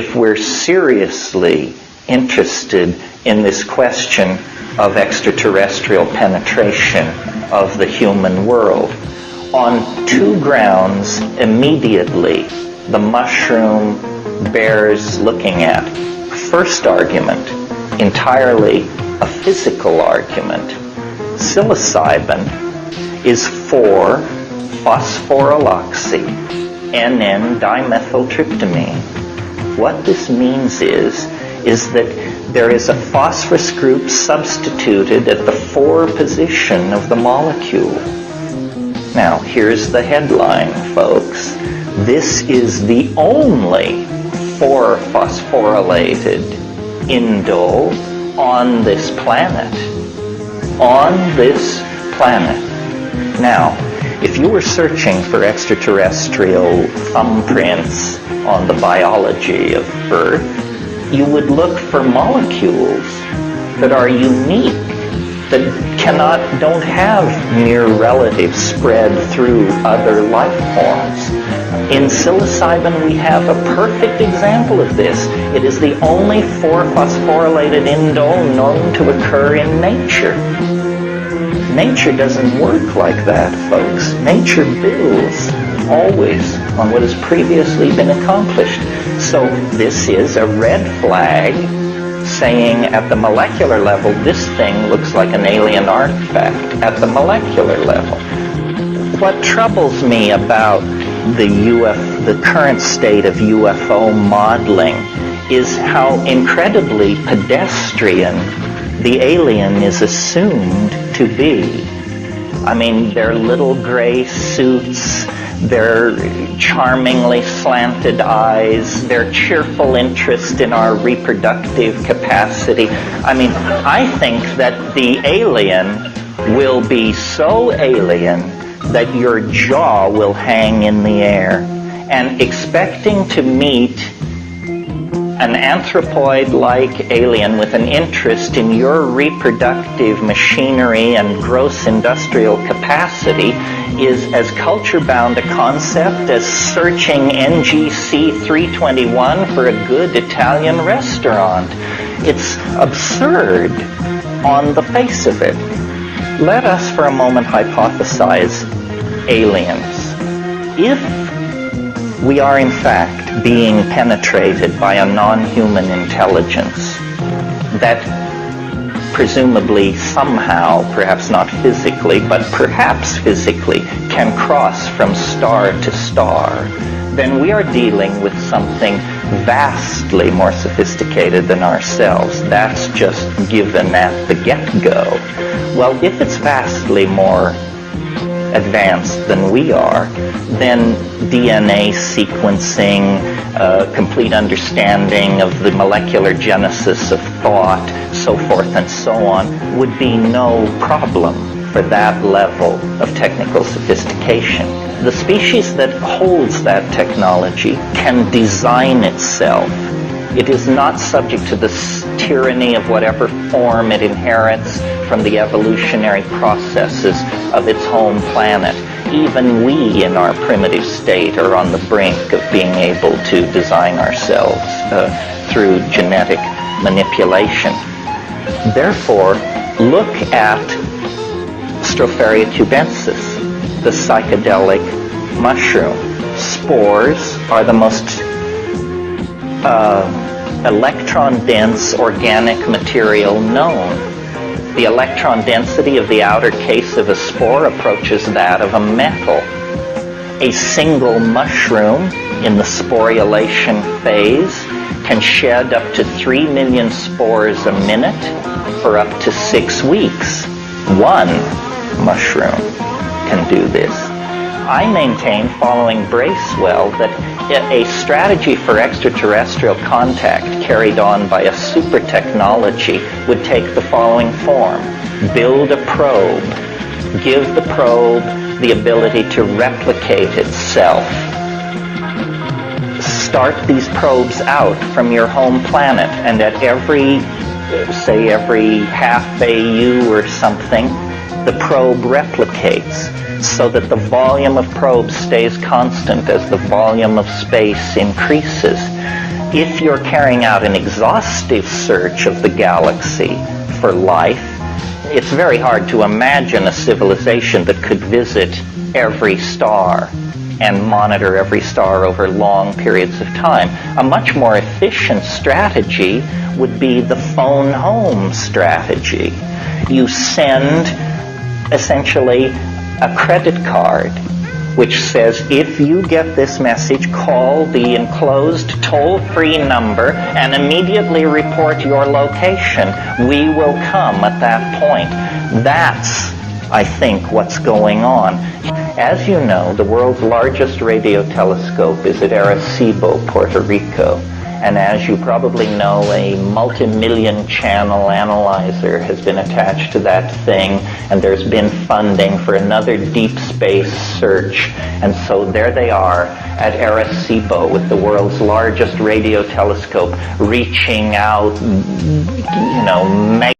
if we're seriously interested in this question of extraterrestrial penetration of the human world. On two grounds immediately the mushroom bears looking at. First argument, entirely a physical argument. Psilocybin is 4-phosphorylloxy N,N-dimethyltryptamine. What this means is that there is a phosphorus group substituted at the 4 position of the molecule. Now, here's the headline, folks. This is the only 4-phosphorylated indole on this planet. On this planet. Now, if you were searching for extraterrestrial thumbprints on the biology of Earth, you would look for molecules that are unique, that don't have near relatives spread through other life forms. In psilocybin, we have a perfect example of this. It is the only 4-phosphorylated indole known to occur in nature. Nature doesn't work like that, folks. Nature builds always on what has previously been accomplished. So this is a red flag saying at the molecular level, this thing looks like an alien artifact at the molecular level. What troubles me about the current state of UFO modeling is how incredibly pedestrian the alien is assumed to be. I mean, their little gray suits, their charmingly slanted eyes, their cheerful interest in our reproductive capacity. I mean, I think that the alien will be so alien that your jaw will hang in the air. And expecting to meet an anthropoid-like alien with an interest in your reproductive machinery and gross industrial capacity is as culture-bound a concept as searching NGC 321 for a good Italian restaurant. It's absurd on the face of it. Let us for a moment hypothesize aliens. If we are in fact being penetrated by a non-human intelligence that presumably somehow, perhaps not physically, but perhaps physically, can cross from star to star, then we are dealing with something vastly more sophisticated than ourselves. That's just given at the get-go. Well, if it's vastly more advanced than we are, then DNA sequencing, complete understanding of the molecular genesis of thought, so forth and so on, would be no problem for that level of technical sophistication. The species that holds that technology can design itself. It is not subject to the tyranny of whatever form it inherits from the evolutionary processes of its home planet. Even we in our primitive state are on the brink of being able to design ourselves through genetic manipulation. Therefore, look at Stropharia cubensis, the psychedelic mushroom. Spores are the most electron-dense organic material known. The electron density of the outer case of a spore approaches that of a metal. A single mushroom in the sporulation phase can shed up to 3 million spores a minute for up to 6 weeks. One mushroom can do this. I maintain, following Bracewell, that a strategy for extraterrestrial contact carried on by a super technology would take the following form. Build a probe. Give the probe the ability to replicate itself. Start these probes out from your home planet, and at every half AU or something, the probe replicates, so that the volume of probes stays constant as the volume of space increases. if you're carrying out an exhaustive search of the galaxy for life, it's very hard to imagine a civilization that could visit every star and monitor every star over long periods of time. A much more efficient strategy would be the phone home strategy. You send essentially a credit card which says, if you get this message, call the enclosed toll-free number and immediately report your location. We will come at that point. That's, I think, what's going on. As you know, the world's largest radio telescope is at Arecibo, Puerto Rico. And as you probably know, a multi-million channel analyzer has been attached to that thing, and there's been funding for another deep space search. And so there they are at Arecibo with the world's largest radio telescope reaching out,